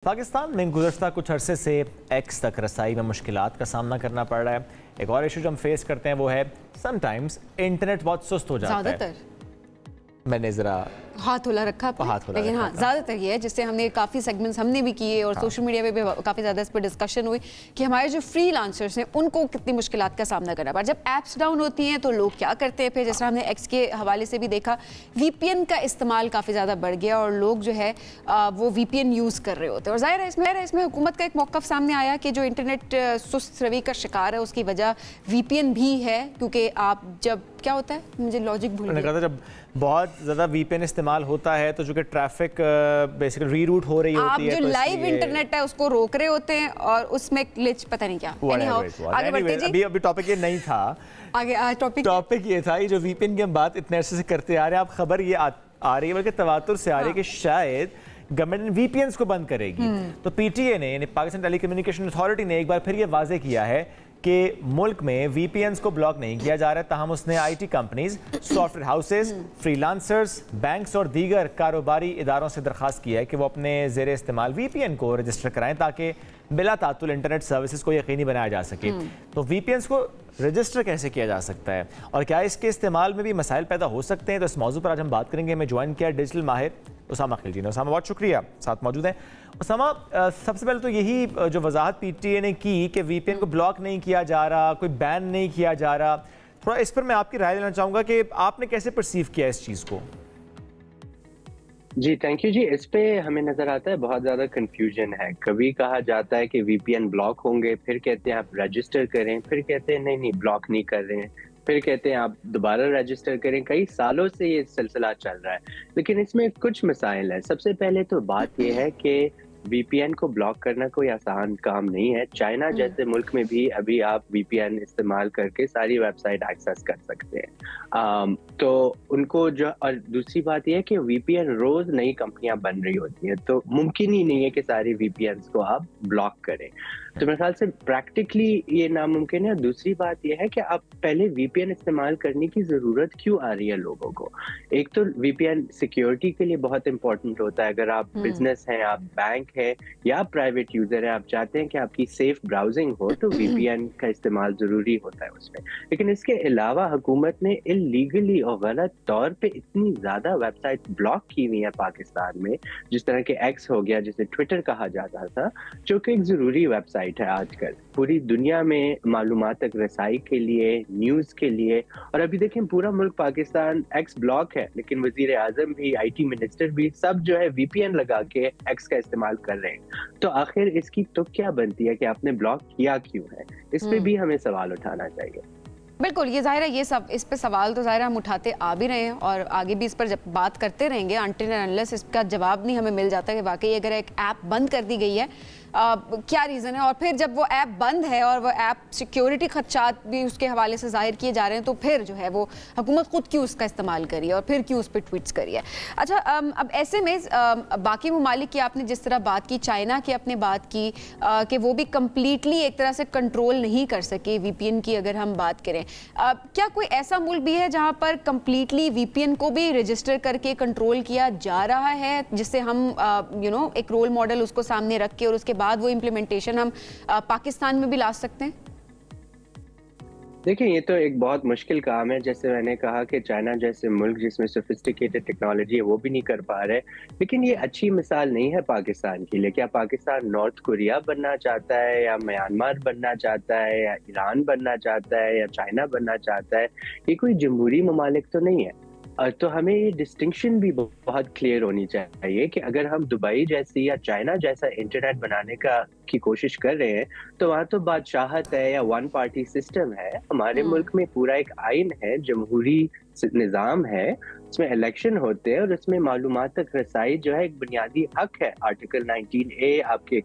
پاکستان میں گزشتہ کچھ عرصے سے ایکس تک رسائی میں مشکلات کا سامنا کرنا پڑ رہا ہے۔ ایک اور ایشو جو ہم فیس کرتے ہیں وہ ہے سم ٹائمز انٹرنیٹ بہت سست ہو جاتا ہے۔ میں نے ذرا ہاتھ کھلا رکھا لیکن ہاں زیادہ تر یہ ہے جس سے ہم نے کافی سیگمنٹس ہم نے بھی کیے اور سوشل میڈیا پہ بھی کافی زیادہ اس پر ڈسکشن ہوئی کہ ہمارے جو فری لانسرز ہیں ان کو کتنی مشکلات کا سامنا کرنا پڑا۔ جب ایپس ڈاؤن ہوتی ہیں تو لوگ کیا کرتے ہیں، پھر جس طرح ہم نے ایکس کے حوالے سے بھی دیکھا وی پی این کا استعمال کافی زیادہ بڑھ گیا اور لوگ جو ہے وہ وی پی این یوز کر رہے ہوتے ہیں۔ اور ظاہر ہے اس میں حکومت کا ایک موقف سامنے آیا کہ جو انٹرنیٹ سست روی کا شکار ہے اس کی وجہ وی پی این بھی ہے، کیونکہ آپ جب کیا ہوتا ہے مجھے لاجک بھول گیا، جب بہت زیادہ وی پی این استعمال ہوتا ہے تو جو کہ ٹریفک بیسیکلی ری روٹ ہو رہی ہوتی ہے، آپ جو لائیو انٹرنیٹ ہے اس کو روک رہے ہوتے ہیں اور اس میں گلچ پتہ نہیں کیا۔ آگے بڑھتے جی، ابھی ٹاپک یہ نہیں تھا، آگے ٹاپک یہ تھا جو وی پی این کی ہم بات اتنے عرصے سے کرتے آ رہے ہیں، اب خبر یہ آ رہی ہے بلکہ تواتر سے آ رہی ہے کہ شاید گورنمنٹ وی پی اینز کو بند کرے گی۔ تو پی ٹی اے نے یعنی پاکستان ٹیلی کمیونیکیشن اتھارٹی نے ایک بار پھر یہ واضح کیا ہے کہ ملک میں وی پی اینز کو بلاک نہیں کیا جا رہا ہے، تاہم اس نے I T companies, soft where houses, free lancers, banks اور دیگر کاروباری اداروں سے درخواست کی ہے کہ وہ اپنے زیر استعمال وی پی این کو رجسٹر کرائیں تاکہ بلا تعطل انٹرنیٹ سروسز کو یقینی بنایا جا سکے۔ تو وی پی اینز کو رجسٹر کیسے کیا جا سکتا ہے اور کیا اس کے استعمال میں بھی مسائل پیدا ہو سکتے ہیں، تو اس موضوع پر آج ہم بات کریں گے۔ ہمیں جوائن کیا ڈیجیٹل ماہر اسامہ خلجی نے۔ اسامہ بہت شکریہ ساتھ موجود ہیں۔ اسامہ سب سے پہلے تو یہی جو وضاحت پی ٹی اے نے کی کہ وی پی این کو بلاک نہیں کیا جا رہا، کوئی بین نہیں کیا جا رہا، تھوڑا اس پر میں آپ کی رائے لینا چاہوں گا کہ آپ نے کیسے پرسیو کیا اس چیز کو؟ جی تھینک یو۔ جی اس پہ ہمیں نظر آتا ہے بہت زیادہ کنفیوژن ہے۔ کبھی کہا جاتا ہے کہ وی پی این بلاک ہوں گے، پھر کہتے ہیں آپ رجسٹر کریں، پھر کہتے ہیں نہیں بلاک نہیں کر رہے ہیں، پھر کہتے ہیں آپ دوبارہ رجسٹر کریں۔ کئی سالوں سے یہ سلسلہ چل رہا ہے، لیکن اس میں کچھ مسائل ہیں۔ سب سے پہلے تو بات یہ ہے کہ وی پی این کو بلاک کرنا کوئی آسان کام نہیں ہے۔ چائنا جیسے ملک میں بھی ابھی آپ وی پی این استعمال کر کے ساری ویب سائٹ ایکسیس کر سکتے ہیں۔ تو ان کو جو، اور دوسری بات یہ ہے کہ وی پی این روز نئی کمپنیاں بن رہی ہوتی ہیں، تو ممکن ہی نہیں ہے کہ ساری وی پی اینز کو آپ بلاک کریں۔ تو میرے خیال سے پریکٹیکلی یہ ناممکن ہے۔ دوسری بات یہ ہے کہ آپ پہلے وی پی این استعمال کرنے کی ضرورت کیوں آ رہی ہے لوگوں کو؟ ایک تو وی پی این سیکیورٹی کے لیے بہت امپورٹنٹ ہوتا ہے۔ اگر آپ بزنس ہیں، آپ بینک ہے یا پرائیویٹ یوزر ہیں، آپ چاہتے ہیں کہ آپ کی سیف براؤزنگ ہو تو وی پی این کا استعمال ضروری ہوتا ہے اس میں۔ لیکن اس کے علاوہ حکومت نے اللیگلی اور غلط طور پہ اتنی زیادہ ویب سائٹ بلاک کی ہوئی ہیں پاکستان میں، جس طرح کہ ایکس ہو گیا جسے ٹویٹر کہا جاتا تھا، جو کہ ایک ضروری ویب سائٹ ہے آج کل پوری دنیا میں معلومات تک رسائی کے لیے، نیوز کے لیے۔ اور ابھی دیکھیں پورا ملک پاکستان ایکس بلاک ہے، لیکن وزیر اعظم بھی، آئی ٹی منسٹر بھی، سب جو ہے وی پی این لگا کے ایکس کا استعمال کر رہے ہیں۔ تو آخر اس کی تو کیا بنتی ہے کہ آپ نے بلاک کیا کیوں ہے؟ اس پہ بھی ہمیں سوال اٹھانا چاہیے۔ بالکل، یہ ظاہر ہے یہ سب اس پہ سوال تو ظاہر ہم اٹھاتے آ بھی رہے ہیں اور آگے بھی اس پر جب بات کرتے رہیں گے انٹل اینڈ انلیس اس کا جواب نہیں ہمیں مل جاتا کہ واقعی اگر ایک ایپ بند کر دی گئی ہے کیا ریزن ہے، اور پھر جب وہ ایپ بند ہے اور وہ ایپ سیکیورٹی خدشات بھی اس کے حوالے سے ظاہر کیے جا رہے ہیں، تو پھر جو ہے وہ حکومت خود کیوں اس کا استعمال کری اور پھر کیوں اس پہ ٹویٹس کری ہے۔ اچھا، اب ایسے میں باقی ممالک کی آپ نے جس طرح بات کی، چائنا کی آپ نے بات کی کہ وہ بھی کمپلیٹلی ایک طرح سے کنٹرول نہیں کر سکے وی پی این کی، اگر ہم بات کریں کیا کوئی ایسا ملک بھی ہے جہاں پر کمپلیٹلی وی پی این کو بھی رجسٹر کر کے کنٹرول کیا جا رہا ہے، جس سے ہم ایک رول ماڈل اس کو سامنے رکھ کے اور اس کے بعد وہ امپلیمنٹیشن ہم پاکستان میں بھی لا سکتے ہیں؟ دیکھیں یہ تو ایک بہت مشکل کام ہے۔ جیسے میں نے کہا کہ چائنا جیسے ملک جس میں سوفسٹیکیٹڈ ٹیکنالوجی ہے وہ بھی نہیں کر پا رہے، لیکن یہ اچھی مثال نہیں ہے پاکستان کی لیے۔ کیا پاکستان نارتھ کوریا بننا چاہتا ہے یا میانمار بننا چاہتا ہے یا ایران بننا چاہتا ہے یا چائنا بننا چاہتا ہے؟ یہ کوئی جمہوری ممالک تو نہیں ہے۔ تو ہمیں یہ ڈسٹنکشن بھی بہت کلیئر ہونی چاہیے کہ اگر ہم دبئی جیسی یا چائنا جیسا انٹرنیٹ بنانے کی کوشش کر رہے ہیں تو وہاں تو بادشاہت ہے یا ون پارٹی سسٹم ہے۔ ہمارے ملک میں پورا ایک آئین ہے، جمہوری نظام ہے، اس میں الیکشن ہوتے ہیں اور اس میں معلومات تک رسائی جو ہے ایک بنیادی حق ہے۔ آرٹیکل 19A آپ کے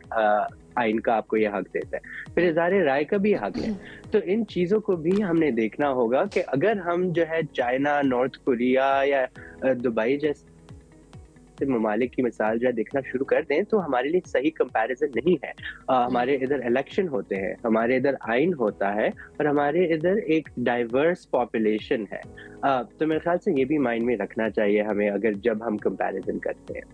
آئین کا آپ کو یہ حق دیتا ہے، پھر اظہار رائے کا بھی حق ہے۔ تو ان چیزوں کو بھی ہم نے دیکھنا ہوگا کہ اگر ہم جو ہے چائنا، نارتھ کوریا یا دبئی جیسے ممالک کی مثال جو ہے دیکھنا شروع کر دیں تو ہمارے لیے صحیح کمپیریزن نہیں ہے۔ ہمارے ادھر الیکشن ہوتے ہیں، ہمارے ادھر آئین ہوتا ہے اور ہمارے ادھر ایک ڈائیورس پاپولیشن ہے۔ تو میرے خیال سے یہ بھی مائنڈ میں رکھنا چاہیے ہمیں اگر جب ہم کمپیریزن کرتے ہیں۔